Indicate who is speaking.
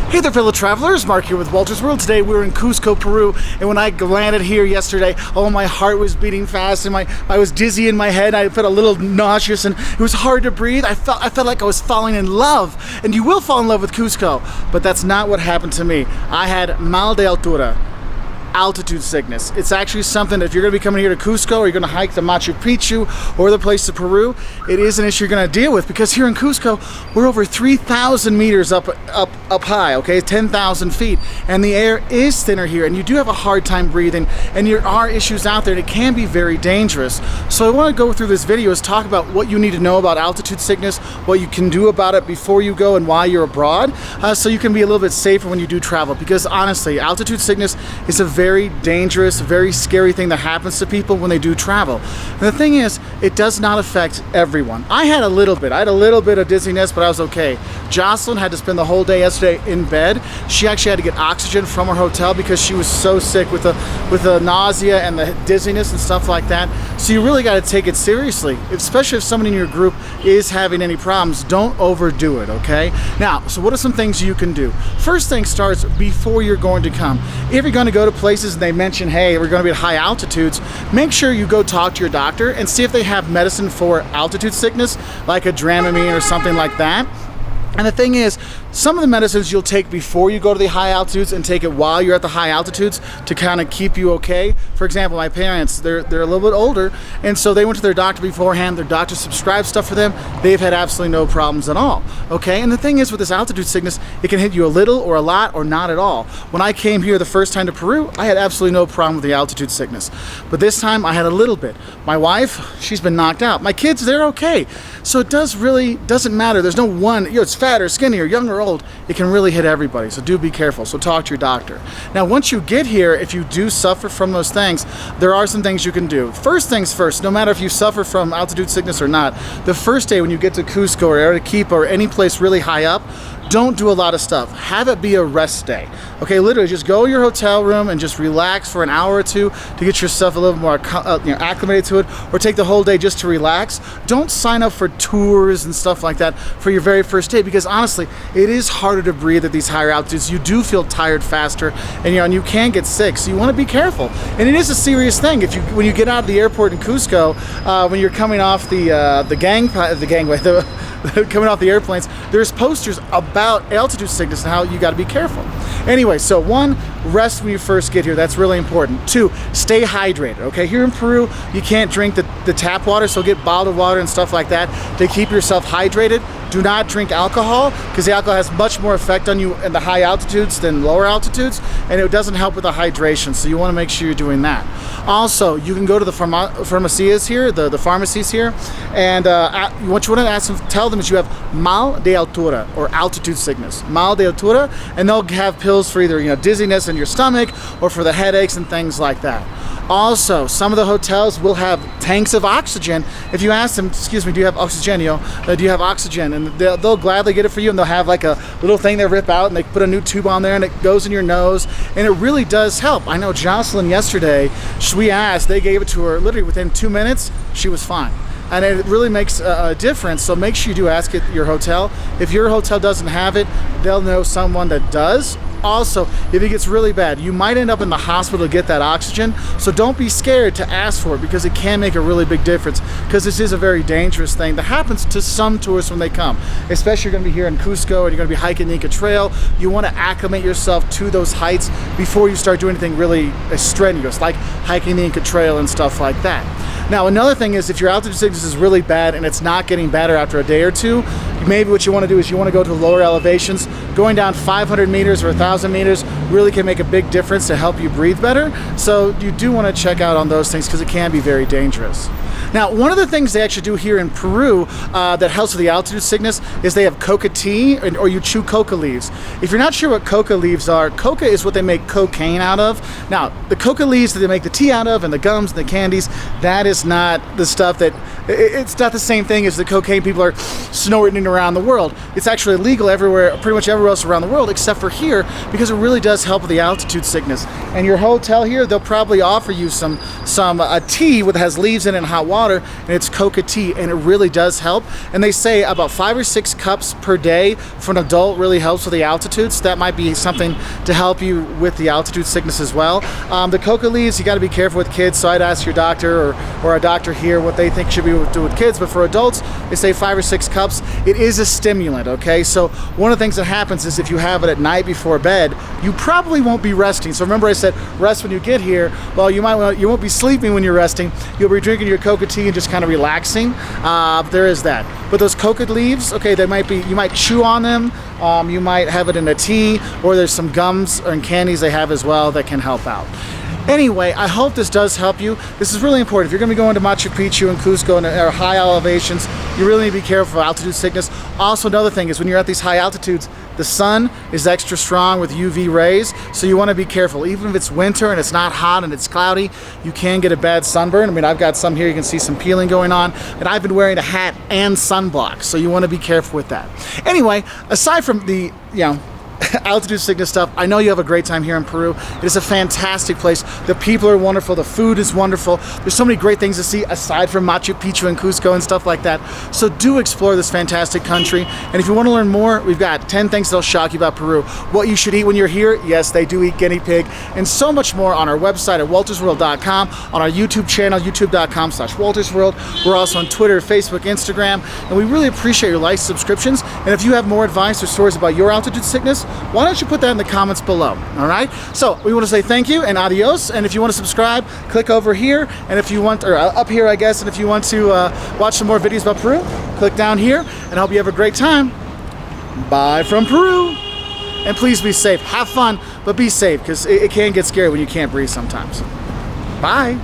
Speaker 1: Hey there, fellow travelers. Mark here with Wolters World. Today we're in Cuzco, Peru, and when I landed here yesterday, oh, my heart was beating fast, and I was dizzy in my head. I felt a little nauseous, and it was hard to breathe. I felt like I was falling in love, and you will fall in love with Cuzco, but that's not what happened to me. I had mal de altura. Altitude sickness. It's actually something that if you're going to be coming here to Cuzco, or you're going to hike the Machu Picchu or other places of Peru, it is an issue you're going to deal with, because here in Cuzco we're over 3,000 meters up high, okay, 10,000 feet, and the air is thinner here, and you do have a hard time breathing, and there are issues out there, and it can be very dangerous. So I want to go through this video is talk about what you need to know about altitude sickness, what you can do about it before you go and while you're abroad, so you can be a little bit safer when you do travel, because honestly, altitude sickness is a very dangerous, very scary thing that happens to people when they do travel. And the thing is, it does not affect everyone. I had a little bit of dizziness, but I was okay. Jocelyn had to spend the whole day yesterday in bed. She actually had to get oxygen from her hotel because she was so sick with the nausea and the dizziness and stuff like that. So you really got to take it seriously, especially if someone in your group is having any problems. Don't overdo it, okay? Now, so what are some things you can do? First thing starts before you're going to come. If you're going to go to places and they mention, hey, we're going to be at high altitudes, make sure you go talk to your doctor and see if they have medicine for altitude sickness, like a Dramamine or something like that. And the thing is, some of the medicines you'll take before you go to the high altitudes and take it while you're at the high altitudes to kind of keep you okay. For example, my parents, they're a little bit older, and so they went to their doctor beforehand. Their doctor subscribed stuff for them. They've had absolutely no problems at all, okay? And the thing is, with this altitude sickness, it can hit you a little or a lot or not at all. When I came here the first time to Peru, I had absolutely no problem with the altitude sickness. But this time, I had a little bit. My wife, she's been knocked out. My kids, they're okay. So it doesn't matter. There's no one, it's fat or skinny or young or old. It can really hit everybody, so do be careful. So talk to your doctor. Now, once you get here, if you do suffer from those things, there are some things you can do. First things first, no matter if you suffer from altitude sickness or not, the first day when you get to Cuzco or Arequipa or any place really high up, don't do a lot of stuff. Have it be a rest day. Okay, literally just go to your hotel room and just relax for an hour or two to get yourself a little more acclimated to it, or take the whole day just to relax. Don't sign up for tours and stuff like that for your very first day, because honestly, it is harder to breathe at these higher altitudes. You do feel tired faster, and you can get sick, so you want to be careful. And it is a serious thing. When you get out of the airport in Cuzco, when you're coming off the gangway, coming off the airplanes, there's posters about altitude sickness and how you got to be careful. Anyway, so 1, rest when you first get here. That's really important. 2, stay hydrated. Okay, here in Peru, you can't drink the tap water, so get bottled water and stuff like that to keep yourself hydrated. Do not drink alcohol, because the alcohol has much more effect on you in the high altitudes than lower altitudes, and it doesn't help with the hydration, so you want to make sure you're doing that. Also, you can go to the pharmacies here, the pharmacies here, and what you want to ask them, tell them is you have mal de altura, or altitude sickness, mal de altura, and they'll have pills for either dizziness in your stomach or for the headaches and things like that. Also, some of the hotels will have tanks of oxygen. If you ask them, excuse me, do you have oxygen? Do you have oxygen? And they'll gladly get it for you, and they'll have like a little thing they rip out, and they put a new tube on there, and it goes in your nose, and it really does help. I know Jocelyn yesterday, we asked, they gave it to her literally within 2 minutes, she was fine. And it really makes a difference, so make sure you do ask at your hotel. If your hotel doesn't have it, they'll know someone that does. Also, if it gets really bad, you might end up in the hospital to get that oxygen, so don't be scared to ask for it, because it can make a really big difference, because this is a very dangerous thing that happens to some tourists when they come. Especially if you're going to be here in Cuzco and you're going to be hiking the Inca Trail, you want to acclimate yourself to those heights before you start doing anything really strenuous, like hiking the Inca Trail and stuff like that. Now, another thing is, if your altitude sickness is really bad and it's not getting better after a day or two, maybe what you want to do is you want to go to lower elevations. Going down 500 meters or 1,000 meters really can make a big difference to help you breathe better. So you do want to check out on those things, because it can be very dangerous. Now, one of the things they actually do here in Peru that helps with the altitude sickness is they have Coca tea, or you chew Coca leaves. If you're not sure what Coca leaves are, Coca is what they make cocaine out of. Now, the Coca leaves that they make the tea out of, and the gums and the candies, that is not the stuff that, it's not the same thing as the cocaine people are snorting around the world. It's actually illegal everywhere, pretty much everywhere else around the world, except for here, because it really does help with the altitude sickness. And your hotel here, they'll probably offer you some tea that has leaves in it and hot water, water, and it's Coca tea, and it really does help. And they say about 5 or 6 cups per day for an adult really helps with the altitude, so that might be something to help you with the altitude sickness as well. The Coca leaves, you got to be careful with kids, so I'd ask your doctor or a doctor here what they think should be do with kids. But for adults, they say 5 or 6 cups. It is a stimulant, okay? So one of the things that happens is if you have it at night before bed, you probably won't be resting. So remember I said rest when you get here. Well, you won't be sleeping when you're resting. You'll be drinking your Coca tea and just kind of relaxing. There is that. But those Coca leaves, okay, they might be, you might chew on them. You might have it in a tea, or there's some gums and candies they have as well that can help out. Anyway, I hope this does help you. This is really important. If you're going to be going to Machu Picchu and Cuzco and high elevations, you really need to be careful of altitude sickness. Also, another thing is when you're at these high altitudes, the sun is extra strong with UV rays, so you want to be careful. Even if it's winter and it's not hot and it's cloudy, you can get a bad sunburn. I mean, I've got some here, you can see some peeling going on, and I've been wearing a hat and sunblock, so you want to be careful with that. Anyway, aside from the, altitude sickness stuff, I know you have a great time here in Peru. It is a fantastic place. The people are wonderful. The food is wonderful. There's so many great things to see aside from Machu Picchu and Cuzco and stuff like that. So do explore this fantastic country. And if you want to learn more, we've got 10 things that'll shock you about Peru. What you should eat when you're here. Yes, they do eat guinea pig. And so much more on our website at woltersworld.com, on our YouTube channel, youtube.com/woltersworld. We're also on Twitter, Facebook, Instagram. And we really appreciate your likes, subscriptions. And if you have more advice or stories about your altitude sickness, why don't you put that in the comments below, all right? So we want to say thank you and adios, and if you want to subscribe, click over here, and if you want, or up here I guess, and if you want to watch some more videos about Peru, click down here, and I hope you have a great time. Bye from Peru, and please be safe. Have fun, but be safe, because it can get scary when you can't breathe sometimes. Bye.